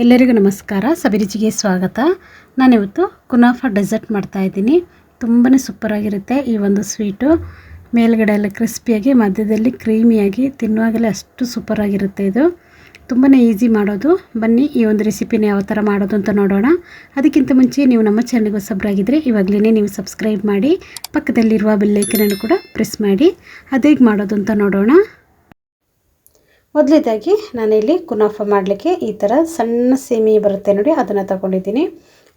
ಎಲ್ಲರಿಗೂ ನಮಸ್ಕಾರ. ಸಬಿರುಚಿಗೆ ಸ್ವಾಗತ. ನಾನಿವತ್ತು ಕುನಾಫಾ ಡೆಸರ್ಟ್ ಮಾಡ್ತಾಯಿದ್ದೀನಿ. ತುಂಬಾ ಸೂಪರಾಗಿರುತ್ತೆ ಈ ಒಂದು ಸ್ವೀಟು. ಮೇಲ್ಗಡೆ ಎಲ್ಲ ಕ್ರಿಸ್ಪಿಯಾಗಿ, ಮಧ್ಯದಲ್ಲಿ ಕ್ರೀಮಿಯಾಗಿ, ತಿನ್ನುವಾಗಲೇ ಅಷ್ಟು ಸೂಪರಾಗಿರುತ್ತೆ ಇದು. ತುಂಬಾ ಈಸಿ ಮಾಡೋದು. ಬನ್ನಿ ಈ ಒಂದು ರೆಸಿಪಿನ ಯಾವ ಥರ ಮಾಡೋದು ಅಂತ ನೋಡೋಣ. ಅದಕ್ಕಿಂತ ಮುಂಚೆ ನೀವು ನಮ್ಮ ಚಾನಲ್ಗೆ ಹೊಸಬರಾಗಿದ್ದರೆ ಇವಾಗಲೇ ನೀವು ಸಬ್ಸ್ಕ್ರೈಬ್ ಮಾಡಿ, ಪಕ್ಕದಲ್ಲಿರುವ ಬೆಲ್ಲೈಕನನ್ನು ಕೂಡ ಪ್ರೆಸ್ ಮಾಡಿ. ಅದೇಗೆ ಮಾಡೋದು ಅಂತ ನೋಡೋಣ. ಮೊದಲೇದಾಗಿ ನಾನಿಲ್ಲಿ ಕುನಾಫಾ ಮಾಡಲಿಕ್ಕೆ ಈ ಥರ ಸಣ್ಣ ಸೇಮಿ ಬರುತ್ತೆ ನೋಡಿ, ಅದನ್ನು ತಗೊಂಡಿದ್ದೀನಿ.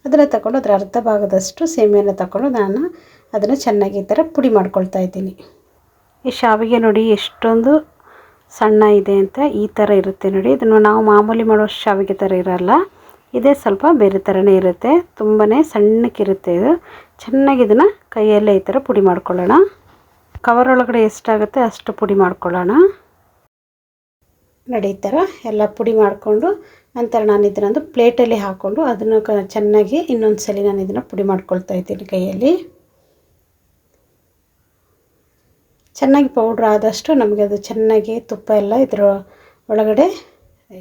ಅದನ್ನು ತಗೊಂಡು ಅದರ ಅರ್ಧ ಭಾಗದಷ್ಟು ಸೇಮಿಯನ್ನು ತಗೊಂಡು ನಾನು ಅದನ್ನು ಚೆನ್ನಾಗಿ ಈ ಥರ ಪುಡಿ ಮಾಡ್ಕೊಳ್ತಾ ಇದ್ದೀನಿ. ಈ ಶಾವಿಗೆ ನೋಡಿ ಎಷ್ಟೊಂದು ಸಣ್ಣ ಇದೆ ಅಂತ, ಈ ಥರ ಇರುತ್ತೆ ನೋಡಿ. ಇದನ್ನು ನಾವು ಮಾಮೂಲಿ ಮಾಡೋ ಶಾವಿಗೆ ಥರ ಇರಲ್ಲ, ಇದೇ ಸ್ವಲ್ಪ ಬೇರೆ ಥರನೇ ಇರುತ್ತೆ. ತುಂಬಾ ಸಣ್ಣಕ್ಕಿರುತ್ತೆ ಇದು. ಚೆನ್ನಾಗಿ ಇದನ್ನು ಕೈಯಲ್ಲೇ ಈ ಥರ ಪುಡಿ ಮಾಡ್ಕೊಳ್ಳೋಣ. ಕವರ್ ಒಳಗಡೆ ಎಷ್ಟಾಗುತ್ತೆ ಅಷ್ಟು ಪುಡಿ ಮಾಡ್ಕೊಳ್ಳೋಣ ನೋಡಿ. ಈ ಥರ ಎಲ್ಲ ಪುಡಿ ಮಾಡಿಕೊಂಡು ನಂತರ ನಾನು ಇದನ್ನೊಂದು ಪ್ಲೇಟಲ್ಲಿ ಹಾಕ್ಕೊಂಡು ಅದನ್ನು ಚೆನ್ನಾಗಿ ಇನ್ನೊಂದು ಸಲ ನಾನು ಇದನ್ನು ಪುಡಿ ಮಾಡ್ಕೊಳ್ತಾ ಇದ್ದೀನಿ ಕೈಯಲ್ಲಿ. ಚೆನ್ನಾಗಿ ಪೌಡ್ರ್ ಆದಷ್ಟು ನಮಗೆ ಅದು ಚೆನ್ನಾಗಿ ತುಪ್ಪ ಎಲ್ಲ ಇದರ ಒಳಗಡೆ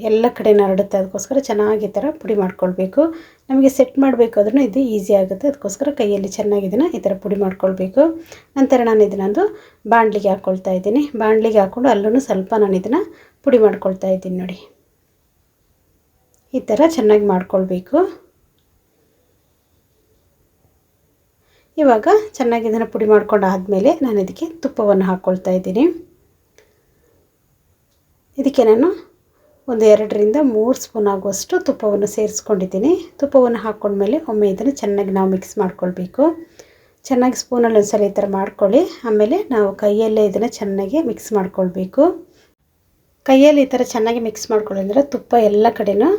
ಎಲ್ಲ ಕಡೆ ಹರಡುತ್ತೆ. ಅದಕ್ಕೋಸ್ಕರ ಚೆನ್ನಾಗಿ ಈ ಥರ ಪುಡಿ ಮಾಡ್ಕೊಳ್ಬೇಕು. ನಮಗೆ ಸೆಟ್ ಮಾಡಬೇಕು ಅದನ್ನು ಇದು ಈಸಿ ಆಗುತ್ತೆ. ಅದಕ್ಕೋಸ್ಕರ ಕೈಯಲ್ಲಿ ಚೆನ್ನಾಗಿ ಇದನ್ನು ಈ ಥರ ಪುಡಿ ಮಾಡ್ಕೊಳ್ಬೇಕು. ನಂತರ ನಾನು ಇದನ್ನೊಂದು ಬಾಣಲಿಗೆ ಹಾಕ್ಕೊಳ್ತಾ ಇದ್ದೀನಿ. ಬಾಣಲಿಗೆ ಹಾಕ್ಕೊಂಡು ಅಲ್ಲೂ ಸ್ವಲ್ಪ ನಾನು ಇದನ್ನು ಪುಡಿ ಮಾಡ್ಕೊಳ್ತಾ ಇದ್ದೀನಿ ನೋಡಿ. ಈ ಥರ ಚೆನ್ನಾಗಿ ಮಾಡ್ಕೊಳ್ಬೇಕು. ಇವಾಗ ಚೆನ್ನಾಗಿ ಇದನ್ನು ಪುಡಿ ಮಾಡ್ಕೊಂಡು ಆದಮೇಲೆ ನಾನು ಇದಕ್ಕೆ ತುಪ್ಪವನ್ನು ಹಾಕ್ಕೊಳ್ತಾ ಇದ್ದೀನಿ. ಇದಕ್ಕೆ ನಾನು ಒಂದು 2ರಿಂದ 3 ಸ್ಪೂನ್ ಆಗುವಷ್ಟು ತುಪ್ಪವನ್ನು ಸೇರಿಸ್ಕೊಂಡಿದ್ದೀನಿ. ತುಪ್ಪವನ್ನು ಹಾಕ್ಕೊಂಡ್ಮೇಲೆ ಒಮ್ಮೆ ಇದನ್ನು ಚೆನ್ನಾಗಿ ನಾವು ಮಿಕ್ಸ್ ಮಾಡ್ಕೊಳ್ಬೇಕು. ಚೆನ್ನಾಗಿ ಸ್ಪೂನಲ್ಲಿ ಒಂದ್ಸಲ ಈ ಥರ ಮಾಡ್ಕೊಳ್ಳಿ. ಆಮೇಲೆ ನಾವು ಕೈಯಲ್ಲೇ ಇದನ್ನು ಚೆನ್ನಾಗಿ ಮಿಕ್ಸ್ ಮಾಡ್ಕೊಳ್ಬೇಕು. ಕೈಯಲ್ಲಿ ಈ ಥರ ಚೆನ್ನಾಗಿ ಮಿಕ್ಸ್ ಮಾಡ್ಕೊಳ್ಳೋದ್ರೆ ತುಪ್ಪ ಎಲ್ಲ ಕಡೆನೂ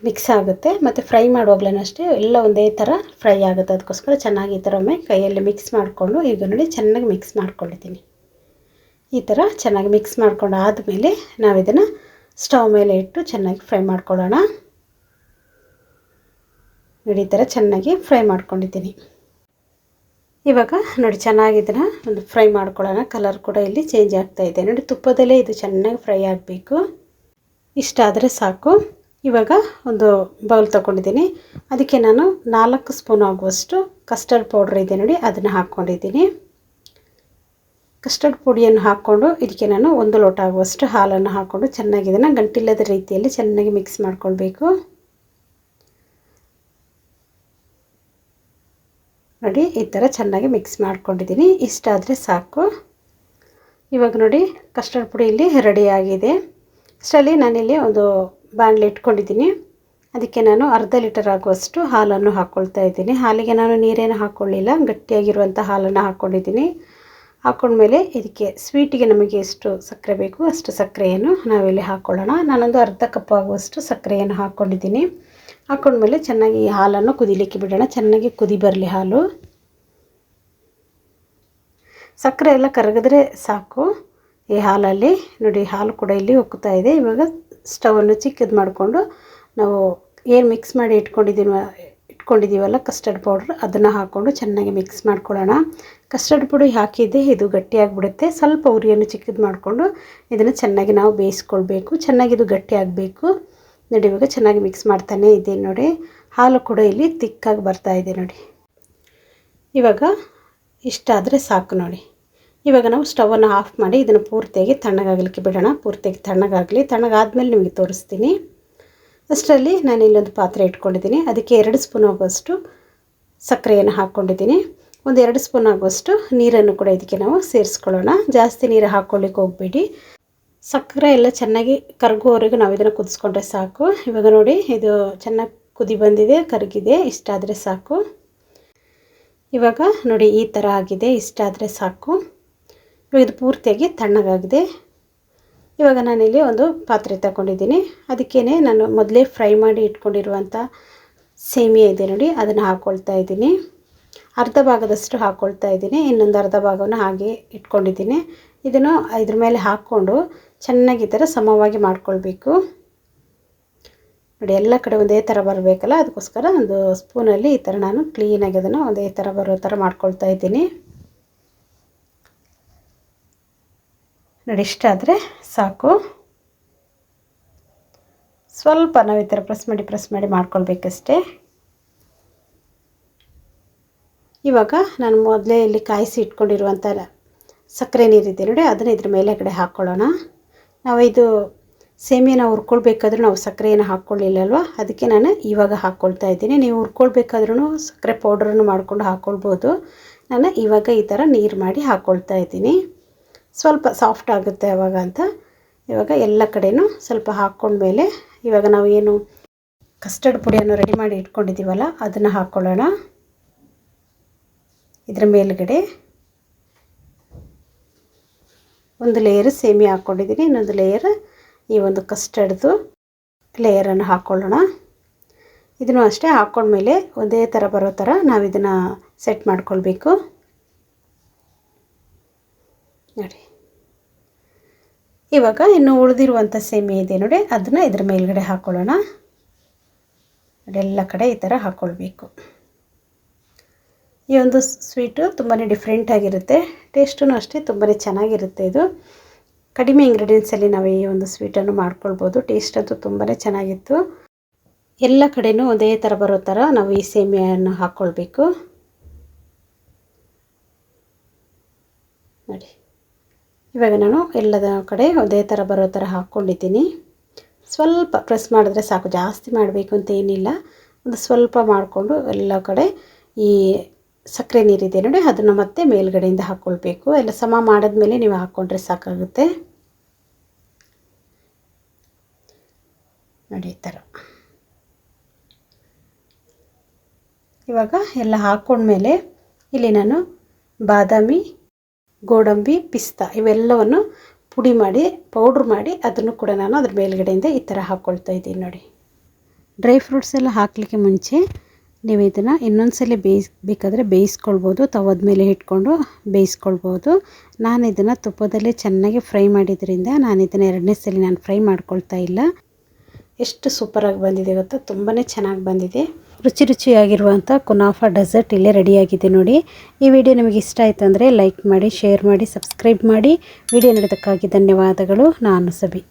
ಮಿಕ್ಸ್ ಆಗುತ್ತೆ. ಮತ್ತು ಫ್ರೈ ಮಾಡುವಾಗಲೂ ಅಷ್ಟೇ ಎಲ್ಲ ಒಂದೇ ಥರ ಫ್ರೈ ಆಗುತ್ತೆ. ಅದಕ್ಕೋಸ್ಕರ ಚೆನ್ನಾಗಿ ಈ ಥರ ಒಮ್ಮೆ ಕೈಯಲ್ಲಿ ಮಿಕ್ಸ್ ಮಾಡಿಕೊಂಡು ಈಗ ನೋಡಿ ಚೆನ್ನಾಗಿ ಮಿಕ್ಸ್ ಮಾಡ್ಕೊಂಡಿದ್ದೀನಿ. ಈ ಥರ ಚೆನ್ನಾಗಿ ಮಿಕ್ಸ್ ಮಾಡ್ಕೊಂಡು ಆದಮೇಲೆ ನಾವು ಇದನ್ನು ಸ್ಟವ್ ಮೇಲೆ ಇಟ್ಟು ಚೆನ್ನಾಗಿ ಫ್ರೈ ಮಾಡ್ಕೊಳ್ಳೋಣ ನೋಡಿ. ಈ ಥರ ಚೆನ್ನಾಗಿ ಫ್ರೈ ಮಾಡ್ಕೊಂಡಿದ್ದೀನಿ. ಇವಾಗ ನೋಡಿ ಚೆನ್ನಾಗಿ ಇದನ್ನು ಒಂದು ಫ್ರೈ ಮಾಡ್ಕೊಳ್ಳೋಣ. ಕಲರ್ ಕೂಡ ಇಲ್ಲಿ ಚೇಂಜ್ ಆಗ್ತಾ ಇದೆ ನೋಡಿ. ತುಪ್ಪದಲ್ಲೇ ಇದು ಚೆನ್ನಾಗಿ ಫ್ರೈ ಆಗಬೇಕು. ಇಷ್ಟ ಆದರೆ ಸಾಕು. ಇವಾಗ ಒಂದು ಬೌಲ್ ತೊಗೊಂಡಿದ್ದೀನಿ. ಅದಕ್ಕೆ ನಾನು 4 ಸ್ಪೂನ್ ಆಗುವಷ್ಟು ಕಸ್ಟರ್ಡ್ ಪೌಡ್ರ್ ಇದೆ ನೋಡಿ, ಅದನ್ನು ಹಾಕ್ಕೊಂಡಿದ್ದೀನಿ. ಕಸ್ಟರ್ಡ್ ಪುಡಿಯನ್ನು ಹಾಕ್ಕೊಂಡು ಇದಕ್ಕೆ ನಾನು 1 ಲೋಟ ಆಗುವಷ್ಟು ಹಾಲನ್ನು ಹಾಕ್ಕೊಂಡು ಚೆನ್ನಾಗಿ ಇದನ್ನು ಗಂಟಿಲ್ಲದ ರೀತಿಯಲ್ಲಿ ಚೆನ್ನಾಗಿ ಮಿಕ್ಸ್ ಮಾಡ್ಕೊಳ್ಬೇಕು ನೋಡಿ. ಈ ಥರ ಚೆನ್ನಾಗಿ ಮಿಕ್ಸ್ ಮಾಡ್ಕೊಂಡಿದ್ದೀನಿ. ಇಷ್ಟ ಆದರೆ ಸಾಕು. ಇವಾಗ ನೋಡಿ ಕಸ್ಟರ್ಡ್ ಪುಡಿ ಇಲ್ಲಿ ರೆಡಿ ಆಗಿದೆ. ಅಷ್ಟರಲ್ಲಿ ನಾನಿಲ್ಲಿ ಒಂದು ಬಾಣಲೆ ಇಟ್ಕೊಂಡಿದ್ದೀನಿ. ಅದಕ್ಕೆ ನಾನು ಅರ್ಧ ಲೀಟರ್ ಆಗುವಷ್ಟು ಹಾಲನ್ನು ಹಾಕ್ಕೊಳ್ತಾ ಇದ್ದೀನಿ. ಹಾಲಿಗೆ ನಾನು ನೀರೇನು ಹಾಕ್ಕೊಳ್ಳಿಲ್ಲ, ಗಟ್ಟಿಯಾಗಿರುವಂಥ ಹಾಲನ್ನು ಹಾಕ್ಕೊಂಡಿದ್ದೀನಿ. ಹಾಕ್ಕೊಂಡ್ಮೇಲೆ ಇದಕ್ಕೆ ಸ್ವೀಟಿಗೆ ನಮಗೆ ಎಷ್ಟು ಸಕ್ಕರೆ ಬೇಕು ಅಷ್ಟು ಸಕ್ಕರೆಯನ್ನು ನಾವಿಲ್ಲಿ ಹಾಕ್ಕೊಳ್ಳೋಣ. ನಾನೊಂದು ಅರ್ಧ ಕಪ್ ಆಗುವಷ್ಟು ಸಕ್ಕರೆಯನ್ನು ಹಾಕ್ಕೊಂಡಿದ್ದೀನಿ. ಹಾಕ್ಕೊಂಡ್ಮೇಲೆ ಚೆನ್ನಾಗಿ ಈ ಹಾಲನ್ನು ಕುದಿಲಿಕ್ಕೆ ಬಿಡೋಣ. ಚೆನ್ನಾಗಿ ಕುದಿ ಬರಲಿ ಹಾಲು. ಸಕ್ಕರೆ ಎಲ್ಲ ಕರಗಿದ್ರೆ ಸಾಕು ಈ ಹಾಲಲ್ಲಿ ನೋಡಿ. ಹಾಲು ಕೂಡ ಇಲ್ಲಿ ಉಕ್ಕುತ್ತಾ ಇದೆ. ಇವಾಗ ಸ್ಟವನ್ನು ಚಿಕ್ಕದು ಮಾಡಿಕೊಂಡು ನಾವು ಏನು ಮಿಕ್ಸ್ ಮಾಡಿ ಇಟ್ಕೊಂಡಿದ್ದೀವಲ್ಲ ಕಸ್ಟರ್ಡ್ ಪೌಡ್ರ್, ಅದನ್ನು ಹಾಕ್ಕೊಂಡು ಚೆನ್ನಾಗಿ ಮಿಕ್ಸ್ ಮಾಡ್ಕೊಳ್ಳೋಣ. ಕಸ್ಟರ್ಡ್ ಪುಡಿ ಹಾಕಿದ್ದೆ ಇದು ಗಟ್ಟಿಯಾಗಿಬಿಡುತ್ತೆ. ಸ್ವಲ್ಪ ಉರಿಯನ್ನು ಚಿಕ್ಕದು ಮಾಡಿಕೊಂಡು ಇದನ್ನು ಚೆನ್ನಾಗಿ ನಾವು ಬೇಯಿಸ್ಕೊಳ್ಬೇಕು. ಚೆನ್ನಾಗಿ ಇದು ಗಟ್ಟಿ ಆಗಬೇಕು ನೋಡಿ. ಇವಾಗ ಚೆನ್ನಾಗಿ ಮಿಕ್ಸ್ ಮಾಡ್ತಾನೆ ಇದ್ದೀನಿ ನೋಡಿ. ಹಾಲು ಕೂಡ ಇಲ್ಲಿ ತಿಕ್ಕಾಗಿ ಬರ್ತಾ ಇದೆ ನೋಡಿ. ಇವಾಗ ಇಷ್ಟ ಆದರೆ ಸಾಕು ನೋಡಿ. ಇವಾಗ ನಾವು ಸ್ಟವನ್ನು ಆಫ್ ಮಾಡಿ ಇದನ್ನು ಪೂರ್ತಿಯಾಗಿ ತಣ್ಣಗಾಗಲಿಕ್ಕೆ ಬಿಡೋಣ. ಪೂರ್ತಿಯಾಗಿ ತಣ್ಣಗಾಗಲಿ. ತಣ್ಣಗಾದ್ಮೇಲೆ ನಿಮಗೆ ತೋರಿಸ್ತೀನಿ. ಅಷ್ಟರಲ್ಲಿ ನಾನು ಇಲ್ಲೊಂದು ಪಾತ್ರೆ ಇಟ್ಕೊಂಡಿದ್ದೀನಿ. ಅದಕ್ಕೆ 2 ಸ್ಪೂನ್ ಆಗುವಷ್ಟು ಸಕ್ಕರೆಯನ್ನು ಹಾಕ್ಕೊಂಡಿದ್ದೀನಿ. ಒಂದು 2 ಸ್ಪೂನ್ ಆಗುವಷ್ಟು ನೀರನ್ನು ಕೂಡ ಇದಕ್ಕೆ ನಾವು ಸೇರಿಸ್ಕೊಳ್ಳೋಣ. ಜಾಸ್ತಿ ನೀರು ಹಾಕ್ಕೊಳ್ಳಿಕ್ಕೆ ಹೋಗಬೇಡಿ. ಸಕ್ಕರೆ ಎಲ್ಲ ಚೆನ್ನಾಗಿ ಕರಗುವವರೆಗೂ ನಾವು ಇದನ್ನು ಕುದಿಸ್ಕೊಂಡ್ರೆ ಸಾಕು. ಇವಾಗ ನೋಡಿ ಇದು ಚೆನ್ನಾಗಿ ಕುದಿ ಬಂದಿದೆ, ಕರಗಿದೆ. ಇಷ್ಟ ಆದರೆ ಸಾಕು. ಇವಾಗ ನೋಡಿ ಈ ಥರ ಆಗಿದೆ. ಇಷ್ಟ ಆದರೆ ಸಾಕು. ಇವಾಗ ಇದು ಪೂರ್ತಿಯಾಗಿ ತಣ್ಣಗಾಗಿದೆ. ಇವಾಗ ನಾನಿಲ್ಲಿ ಒಂದು ಪಾತ್ರೆ ತಗೊಂಡಿದ್ದೀನಿ. ಅದಕ್ಕೇ ನಾನು ಮೊದಲೇ ಫ್ರೈ ಮಾಡಿ ಇಟ್ಕೊಂಡಿರುವಂಥ ಸೇಮಿಯಾ ಇದೆ ನೋಡಿ, ಅದನ್ನು ಹಾಕ್ಕೊಳ್ತಾ ಇದ್ದೀನಿ. ಅರ್ಧ ಭಾಗದಷ್ಟು ಹಾಕ್ಕೊಳ್ತಾ ಇದ್ದೀನಿ. ಇನ್ನೊಂದು ಅರ್ಧ ಭಾಗವನ್ನು ಹಾಗೆ ಇಟ್ಕೊಂಡಿದ್ದೀನಿ. ಇದನ್ನು ಇದ್ರ ಮೇಲೆ ಹಾಕ್ಕೊಂಡು ಚೆನ್ನಾಗಿ ಈ ಥರ ಸಮವಾಗಿ ಮಾಡ್ಕೊಳ್ಬೇಕು ನೋಡಿ. ಎಲ್ಲ ಕಡೆ ಒಂದೇ ಥರ ಬರಬೇಕಲ್ಲ, ಅದಕ್ಕೋಸ್ಕರ ಒಂದು ಸ್ಪೂನಲ್ಲಿ ಈ ಥರ ನಾನು ಕ್ಲೀನಾಗಿ ಅದನ್ನು ಒಂದೇ ಥರ ಬರೋ ಥರ ಮಾಡ್ಕೊಳ್ತಾ ಇದ್ದೀನಿ ನೋಡಿ. ಇಷ್ಟ ಆದರೆ ಸಾಕು. ಸ್ವಲ್ಪ ನಾವು ಈ ಥರ ಪ್ರೆಸ್ ಮಾಡಿ ಮಾಡ್ಕೊಳ್ಬೇಕಷ್ಟೇ. ಇವಾಗ ನಾನು ಮೊದಲೇ ಇಲ್ಲಿ ಕಾಯಿಸಿ ಇಟ್ಕೊಂಡಿರುವಂಥ ಸಕ್ಕರೆ ನೀರಿದೆ ನೋಡಿ, ಅದನ್ನು ಇದ್ರ ಮೇಲೆಗಡೆ ಹಾಕ್ಕೊಳ್ಳೋಣ. ನಾವು ಇದು ಸೇಮಿಯಾನ ಹುರ್ಕೊಳ್ಬೇಕಾದ್ರೂ ನಾವು ಸಕ್ಕರೆಯನ್ನು ಹಾಕ್ಕೊಳ್ಳಿಲ್ಲಲ್ವ, ಅದಕ್ಕೆ ನಾನು ಇವಾಗ ಹಾಕ್ಕೊಳ್ತಾ ಇದ್ದೀನಿ. ನೀವು ಹುರ್ಕೊಳ್ಬೇಕಾದ್ರೂ ಸಕ್ಕರೆ ಪೌಡ್ರನ್ನು ಮಾಡ್ಕೊಂಡು ಹಾಕ್ಕೊಳ್ಬೋದು. ನಾನು ಇವಾಗ ಈ ಥರ ನೀರು ಮಾಡಿ ಹಾಕ್ಕೊಳ್ತಾ ಇದ್ದೀನಿ. ಸ್ವಲ್ಪ ಸಾಫ್ಟ್ ಆಗುತ್ತೆ ಆವಾಗ ಅಂತ. ಇವಾಗ ಎಲ್ಲ ಕಡೆಯೂ ಸ್ವಲ್ಪ ಹಾಕ್ಕೊಂಡ್ಮೇಲೆ ಇವಾಗ ನಾವು ಏನು ಕಸ್ಟರ್ಡ್ ಪುಡಿಯನ್ನು ರೆಡಿ ಮಾಡಿ ಇಟ್ಕೊಂಡಿದ್ದೀವಲ್ಲ ಅದನ್ನು ಹಾಕ್ಕೊಳ್ಳೋಣ. ಇದರ ಮೇಲುಗಡೆ ಒಂದು ಲೇಯರ್ ಸೇಮಿಯಾ ಹಾಕ್ಕೊಂಡಿದ್ದೀನಿ, ಇನ್ನೊಂದು ಲೇಯರ್ ಈ ಒಂದು ಕಸ್ಟರ್ಡ್ದು ಲೇಯರನ್ನು ಹಾಕ್ಕೊಳ್ಳೋಣ. ಇದನ್ನು ಅಷ್ಟೇ ಹಾಕ್ಕೊಂಡ್ಮೇಲೆ ಒಂದೇ ಥರ ಬರೋ ಥರ ನಾವು ಇದನ್ನು ಸೆಟ್ ಮಾಡ್ಕೊಳ್ಬೇಕು ನೋಡಿ. ಇವಾಗ ಇನ್ನು ಉಳಿದಿರುವಂಥ ಸೇಮಿಯಾ ಇದೆ ನೋಡಿ, ಅದನ್ನು ಇದ್ರ ಮೇಲ್ಗಡೆ ಹಾಕ್ಕೊಳ್ಳೋಣ. ಎಲ್ಲ ಕಡೆ ಈ ಥರ ಹಾಕ್ಕೊಳ್ಬೇಕು. ಈ ಒಂದು ಸ್ವೀಟು ತುಂಬಾ ಡಿಫ್ರೆಂಟಾಗಿರುತ್ತೆ, ಟೇಸ್ಟೂ ಅಷ್ಟೇ ತುಂಬಾ ಚೆನ್ನಾಗಿರುತ್ತೆ. ಇದು ಕಡಿಮೆ ಇಂಗ್ರೀಡಿಯೆಂಟ್ಸಲ್ಲಿ ನಾವು ಈ ಒಂದು ಸ್ವೀಟನ್ನು ಮಾಡ್ಕೊಳ್ಬೋದು. ಟೇಸ್ಟ್ ಅಂತೂ ತುಂಬಾ ಚೆನ್ನಾಗಿತ್ತು. ಎಲ್ಲ ಕಡೆಯೂ ಒಂದೇ ಥರ ಬರೋ ಥರ ನಾವು ಈ ಸೇಮಿಯಾವನ್ನು ಹಾಕ್ಕೊಳ್ಬೇಕು ನೋಡಿ. ಇವಾಗ ನಾನು ಎಲ್ಲದ ಕಡೆ ಒಂದೇ ಥರ ಬರೋ ಥರ ಹಾಕ್ಕೊಂಡಿದ್ದೀನಿ. ಸ್ವಲ್ಪ ಪ್ರೆಸ್ ಮಾಡಿದ್ರೆ ಸಾಕು, ಜಾಸ್ತಿ ಮಾಡಬೇಕು ಅಂತ ಏನಿಲ್ಲ. ಒಂದು ಸ್ವಲ್ಪ ಮಾಡಿಕೊಂಡು ಎಲ್ಲ ಕಡೆ ಈ ಸಕ್ಕರೆ ನೀರಿದೆ ನೋಡಿ ಅದನ್ನು ಮತ್ತೆ ಮೇಲ್ಗಡೆಯಿಂದ ಹಾಕ್ಕೊಳ್ಬೇಕು. ಎಲ್ಲ ಸಮ ಮಾಡಿದ್ಮೇಲೆ ನೀವು ಹಾಕ್ಕೊಂಡ್ರೆ ಸಾಕಾಗುತ್ತೆ ನೋಡಿ ಈ ಥರ. ಇವಾಗ ಎಲ್ಲ ಹಾಕ್ಕೊಂಡ್ಮೇಲೆ ಇಲ್ಲಿ ನಾನು ಬಾದಾಮಿ, ಗೋಡಂಬಿ, ಪಿಸ್ತಾ ಇವೆಲ್ಲವನ್ನು ಪುಡಿ ಮಾಡಿ ಪೌಡ್ರ್ ಮಾಡಿ ಅದನ್ನು ಕೂಡ ನಾನು ಅದ್ರ ಮೇಲ್ಗಡೆಯಿಂದ ಈ ಥರ ಹಾಕ್ಕೊಳ್ತಾ ಇದ್ದೀನಿ ನೋಡಿ. ಡ್ರೈ ಫ್ರೂಟ್ಸ್ ಎಲ್ಲ ಹಾಕಲಿಕ್ಕೆ ಮುಂಚೆ ನೀವು ಇದನ್ನು ಇನ್ನೊಂದ್ಸಲ ಬೇಕಾದರೆ ಬೇಯಿಸ್ಕೊಳ್ಬೋದು, ತವದ ಮೇಲೆ ಇಟ್ಕೊಂಡು ಬೇಯಿಸ್ಕೊಳ್ಬೋದು. ನಾನು ಇದನ್ನು ತುಪ್ಪದಲ್ಲೇ ಚೆನ್ನಾಗಿ ಫ್ರೈ ಮಾಡಿದ್ರಿಂದ ನಾನು ಇದನ್ನು ಎರಡನೇ ಸಲ ನಾನು ಫ್ರೈ ಮಾಡ್ಕೊಳ್ತಾ ಇಲ್ಲ. ಎಷ್ಟು ಸೂಪರಾಗಿ ಬಂದಿದೆ ಗೊತ್ತಾ, ತುಂಬಾ ಚೆನ್ನಾಗಿ ಬಂದಿದೆ. ರುಚಿಯಾಗಿರುವಂಥ ಕುನಾಫಾ ಡೆಸರ್ಟ್ ಇಲ್ಲೇ ರೆಡಿಯಾಗಿದೆ ನೋಡಿ. ಈ ವಿಡಿಯೋ ನಿಮಗೆ ಇಷ್ಟ ಆಯಿತು ಅಂದರೆ ಲೈಕ್ ಮಾಡಿ, ಶೇರ್ ಮಾಡಿ, ಸಬ್ಸ್ಕ್ರೈಬ್ ಮಾಡಿ. ವಿಡಿಯೋ ನೋಡೋದಕ್ಕಾಗಿ ಧನ್ಯವಾದಗಳು. ನಾನು ಸಬಿ.